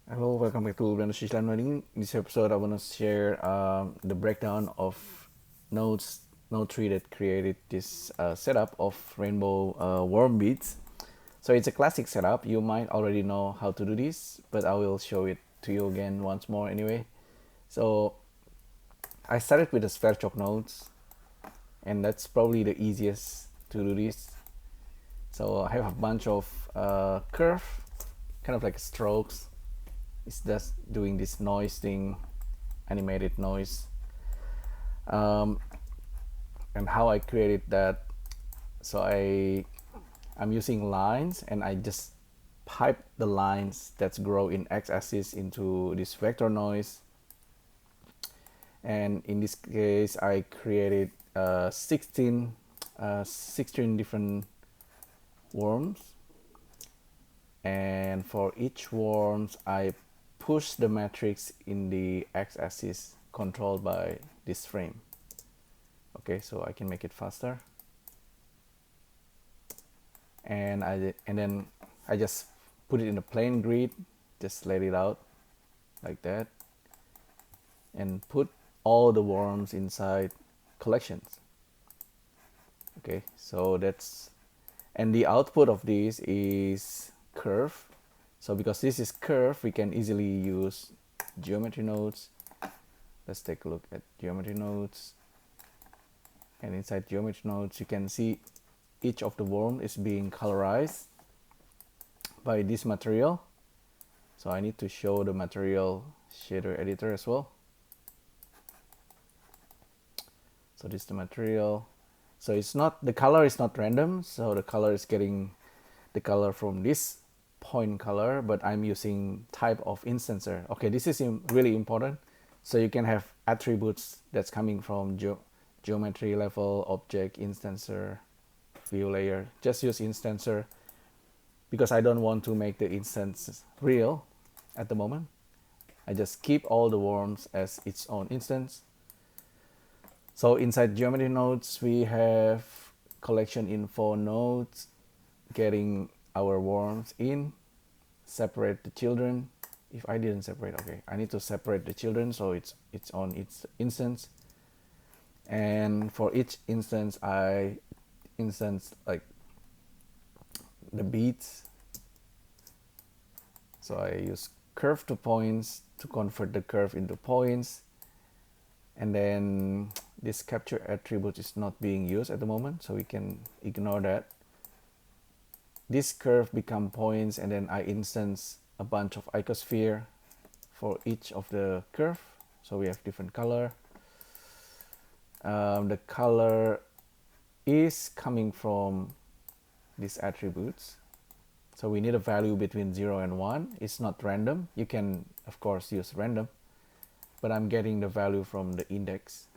Hello, welcome back to LIVENODING. In this episode, I want to share the breakdown of node tree that created this setup of rainbow worm beads. So it's a classic setup. You might already know how to do this, but I will show it to you again once more anyway. So I started with the SVerchok nodes, and that's probably the easiest to do this. So I have a bunch of curve, kind of like strokes. It's just doing this noise thing, animated noise. um, and how I created that. So I'm using lines, and I just pipe the lines that grow in x-axis into this vector noise. And in this case I created 16 different worms, and for each worms I push the matrix in the x-axis controlled by this frame. Okay, so I can make it faster, and then I just put it in a plain grid, just let it out like that, and put all the worms inside collections. Okay, so that's, and the output of this is curve. So because this is curve, we can easily use geometry nodes. Let's take a look at geometry nodes. And inside geometry nodes, you can see each of the worm is being colorized by this material. So I need to show the material shader editor as well. So this is the material. So it's not, the color is not random. So the color is getting the color from this point color, but I'm using type of instancer. Okay, this is really important. So you can have attributes that's coming from geometry level, object, instancer, view layer. Just use instancer because I don't want to make the instance real at the moment. I just keep all the worms as its own instance. So inside geometry nodes, we have collection info nodes, getting our worms in, separate the children. If I didn't separate, okay, I need to separate the children so it's on its instance. And for each instance, I instance like the beads. So I use curve to points to convert the curve into points. And then this capture attribute is not being used at the moment, so we can ignore that. This curve become points, and then I instance a bunch of icosphere for each of the curve. So we have different color. The color is coming from these attributes. So we need a value between 0 and 1. It's not random. You can, of course, use random, but I'm getting the value from the index.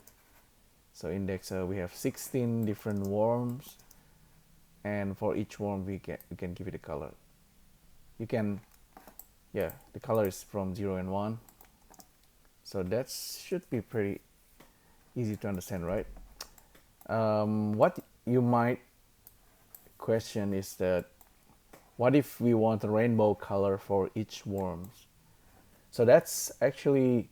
So index, we have 16 different worms, and for each worm we can give it a color. You can, yeah, the color is from 0 and 1. So that should be pretty easy to understand, right? What you might question is that, what if we want a rainbow color for each worms? So that's actually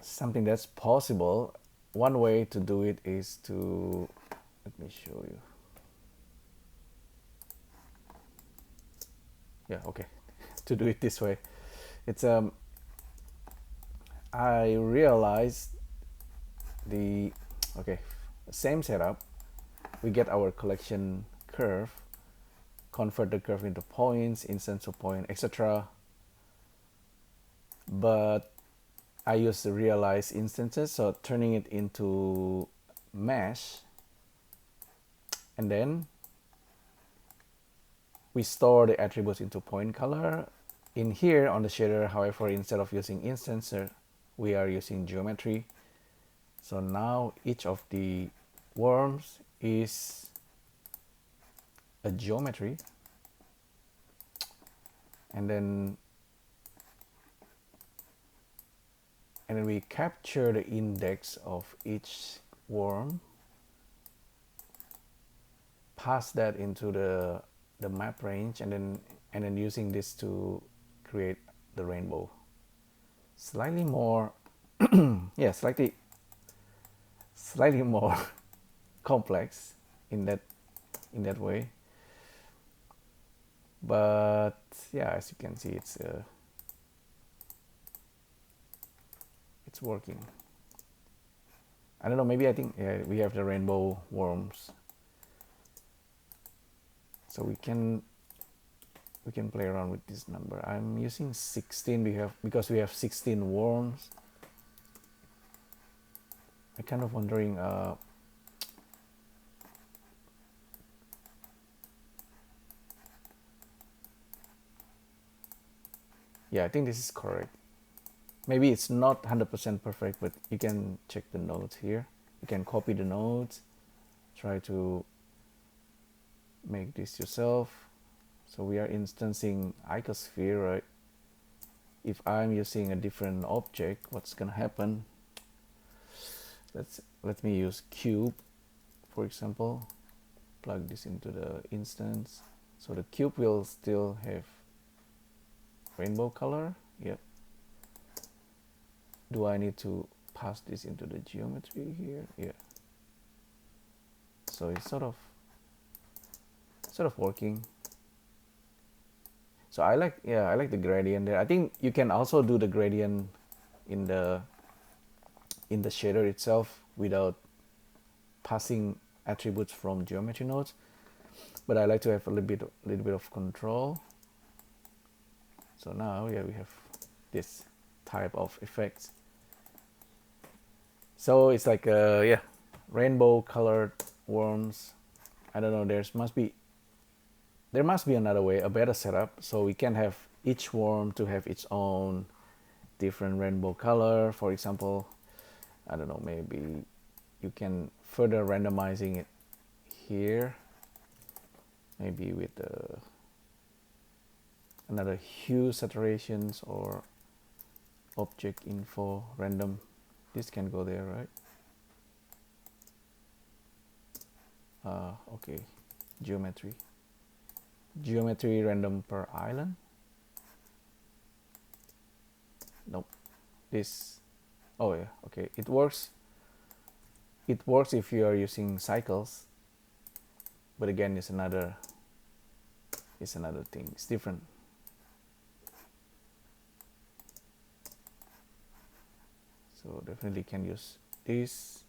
something that's possible. One way to do it is to, let me show you. Yeah, okay. To do it this way, it's I realized the, okay, same setup. We get our collection curve, convert the curve into points, instance of point, etc. But I use the realized instances, so turning it into mesh, and then we store the attributes into point color. In here on the shader, however, instead of using instancer, we are using geometry. So now each of the worms is a geometry, and then we capture the index of each worm, pass that into the map range, and then and then using this to create the rainbow. Slightly more, yeah, slightly more complex in that way. But yeah, as you can see, it's working. I don't know, maybe I think, yeah, we have the rainbow worms, so we can play around with this number. I'm using 16 because we have 16 worms. I'm kind of wondering, yeah, I think this is correct. Maybe it's not 100% perfect, but you can check the nodes here. You can copy the nodes, try to make this yourself. So we are instancing icosphere, right? If I'm using a different object, what's gonna happen? Let me use cube, for example. Plug this into the instance. So the cube will still have rainbow color. Yep. Do I need to pass this into the geometry here? Yeah. So it's sort of working. So I like the gradient there. I think you can also do the gradient in the shader itself without passing attributes from geometry nodes. But I like to have a little bit of control. So now, yeah, we have this type of effects. So it's like yeah, rainbow colored worms. I don't know, there must be another way, a better setup, so we can have each worm to have its own different rainbow color. For example, I don't know, maybe you can further randomizing it here, maybe with another hue saturations or object info random. This can go there, right? Okay, geometry random per island. Nope. This, oh yeah, okay, it works if you are using cycles, but again, it's another thing. It's different. So definitely can use this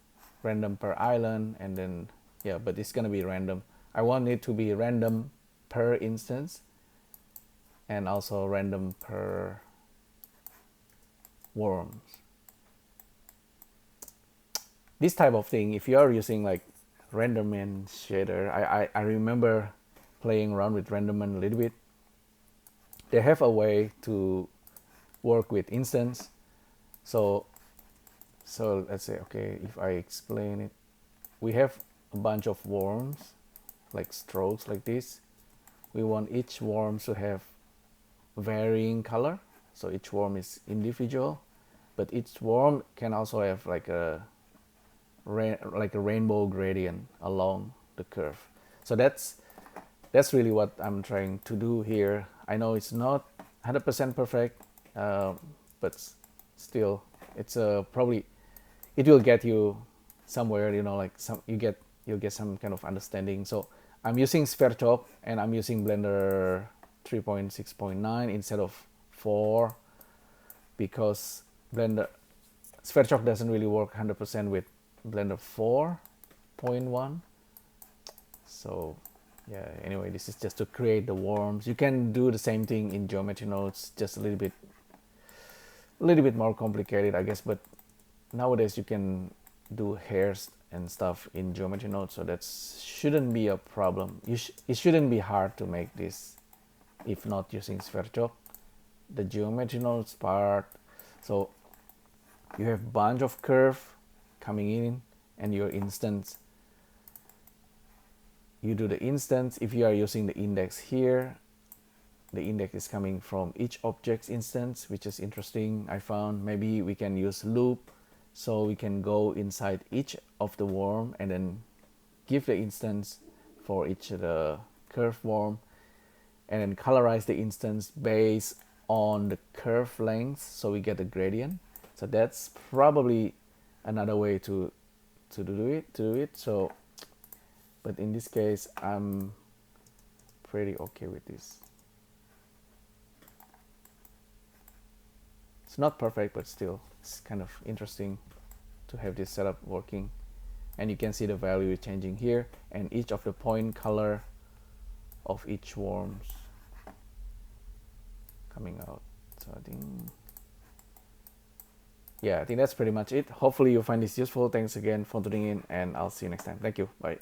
random per island, and then yeah, but it's gonna be random. I want it to be random per instance and also random per worms. This type of thing, if you are using like Randomman shader, I remember playing around with Randomman a little bit. They have a way to work with instance. So let's say, okay, if I explain it, we have a bunch of worms, like strokes like this. We want each worm to have varying color, so each worm is individual, but each worm can also have like a rainbow gradient along the curve. So that's really what I'm trying to do here. I know it's not 100% perfect, but still, it's probably it will get you somewhere. You know, like you'll get some kind of understanding. So I'm using SVerchok and I'm using Blender 3.6.9 instead of 4 because SVerchok doesn't really work 100% with Blender 4.1. So yeah, anyway, this is just to create the worms. You can do the same thing in geometry nodes, just a little bit more complicated, I guess, but nowadays you can do hairs and stuff in geometry nodes, so that shouldn't be a problem. It shouldn't be hard to make this if not using SVerchok. The geometry nodes part, so you have bunch of curve coming in and your instance, you do the instance. If you are using the index here, the index is coming from each object's instance, which is interesting. I found maybe we can use loop, so we can go inside each of the worm and then give the instance for each of the curve worm, and then colorize the instance based on the curve length, so we get a gradient. So that's probably another way to do it. So, but in this case, I'm pretty okay with this. It's not perfect, but still, it's kind of interesting to have this setup working. And you can see the value changing here, and each of the point color of each worms coming out. So I think, yeah, I think that's pretty much it. Hopefully you find this useful. Thanks again for tuning in, and I'll see you next time. Thank you. Bye.